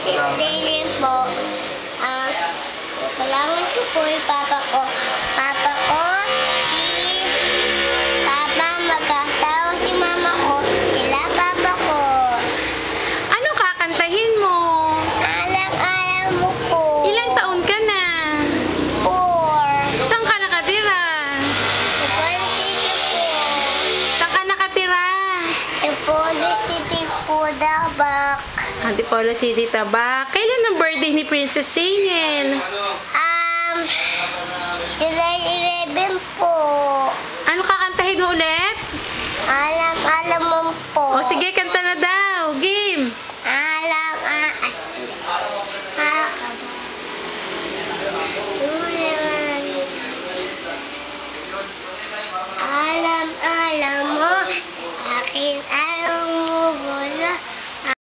Princess Daily po. Kailangan ko po yung papa ko. Papa ko, si Papa, mag-asawa si mama ko. Sila papa ko. Ano kakantahin mo? Alam mo po. Ilang taon ka na? 4. Saan ka nakatira? Ipolo City po. Saan ka nakatira? Ipolo City po, Dabak. Antipolo City, Tabak. Kailan ang birthday ni Princess Daniel? July 11 po. Ano kakantahin mo ulit? Alam mo po. O sige, kanta na daw.